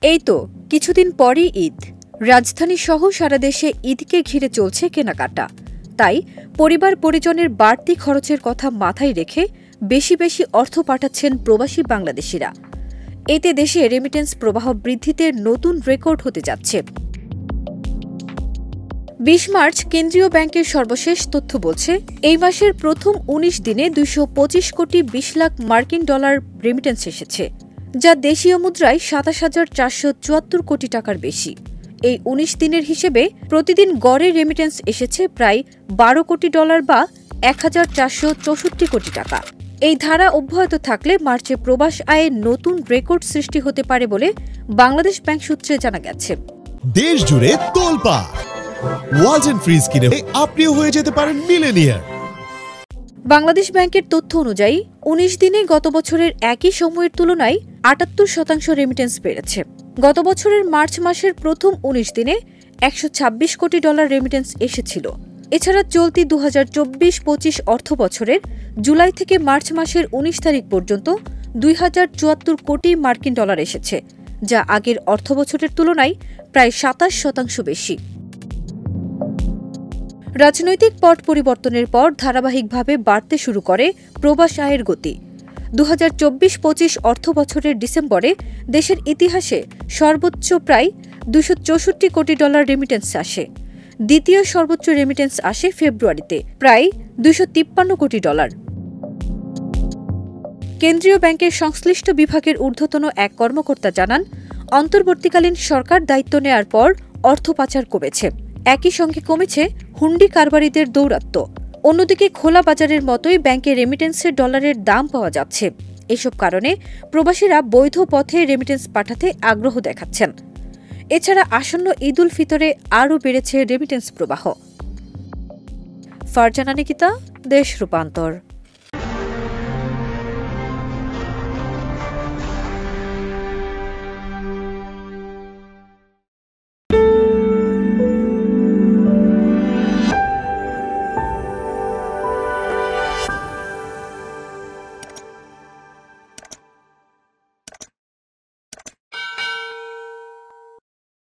এই তো কিছুদিন পরই ঈদ। রাজধানী সহ সারা দেশে ঈদকে ঘিরে চলছে কেনাকাটা। তাই পরিবার পরিজনের বাড়তি খরচের কথা মাথায় রেখে বেশি বেশি অর্থ পাঠাচ্ছেন প্রবাসী বাংলাদেশিরা। এতে দেশে রেমিটেন্স প্রবাহ বৃদ্ধিতে নতুন রেকর্ড হতে যাচ্ছে। ২০ মার্চ কেন্দ্রীয় ব্যাংকের সর্বশেষ তথ্য বলছে, এই মাসের প্রথম ১৯ দিনে ২২৫ কোটি ২০ লাখ মার্কিন ডলার রেমিটেন্স এসেছে, যা দেশীয় মুদ্রায় ২৭,৪৭৪ কোটি টাকার বেশি। এই ১৯ দিনের হিসেবে প্রতিদিন গড়ে রেমিটেন্স এসেছে প্রায় ১২ কোটি ডলার বা ১,৪৬৪ কোটি টাকা। এই ধারা অব্যাহত থাকলে মার্চে প্রবাস আয়ে নতুন রেকর্ড সৃষ্টি হতে পারে বলে বাংলাদেশ ব্যাংক সূত্রে জানা গেছে। দেশ জুড়ে তোলপাড় ওয়ালটন ফ্রিজ কিনে আপনিও হয়ে যেতে পারেন মিলেনিয়ার। বাংলাদেশ ব্যাংকের তথ্য অনুযায়ী ১৯ দিনে গত বছরের একই সময়ের তুলনায় ৭৮% রেমিটেন্স বেড়েছে। গত বছরের মার্চ মাসের প্রথম ১৯ দিনে ১২৬ কোটি ডলার রেমিটেন্স এসেছিল। এছাড়া চলতি ২০২৪-২৫ অর্থ বছরের জুলাই থেকে মার্চ মাসের ১৯ তারিখ পর্যন্ত ২,০৭৪ কোটি মার্কিন ডলার এসেছে, যা আগের অর্থ বছরের তুলনায় প্রায় ২৭% বেশি। রাজনৈতিক পট পরিবর্তনের পর ধারাবাহিকভাবে বাড়তে শুরু করে প্রবাস আয়ের গতি। ২০২৪-২৫ অর্থ বছরের ডিসেম্বরে দেশের ইতিহাসে সর্বোচ্চ প্রায় ২৬৪ কোটি ডলার রেমিটেন্স আসে। দ্বিতীয় সর্বোচ্চ রেমিটেন্স আসে ফেব্রুয়ারিতে প্রায় ২৫৩ কোটি ডলার। কেন্দ্রীয় ব্যাংকের সংশ্লিষ্ট বিভাগের ঊর্ধ্বতন এক কর্মকর্তা জানান, অন্তর্বর্তীকালীন সরকার দায়িত্ব নেয়ার পর অর্থ পাচার কমেছে। একই সঙ্গে কমেছে হুন্ডি কারবারিদের দৌরাত্ম্য। অন্যদিকে খোলা বাজারের মতোই ব্যাংকে রেমিটেন্সের ডলারের দাম পাওয়া যাচ্ছে। এসব কারণে প্রবাসীরা বৈধ পথে রেমিটেন্স পাঠাতে আগ্রহ দেখাচ্ছেন। এছাড়া আসন্ন ঈদ উল ফিতরে আরও বেড়েছে রেমিটেন্স প্রবাহ। ফারজানা নিকিতা, দেশ রূপান্তর।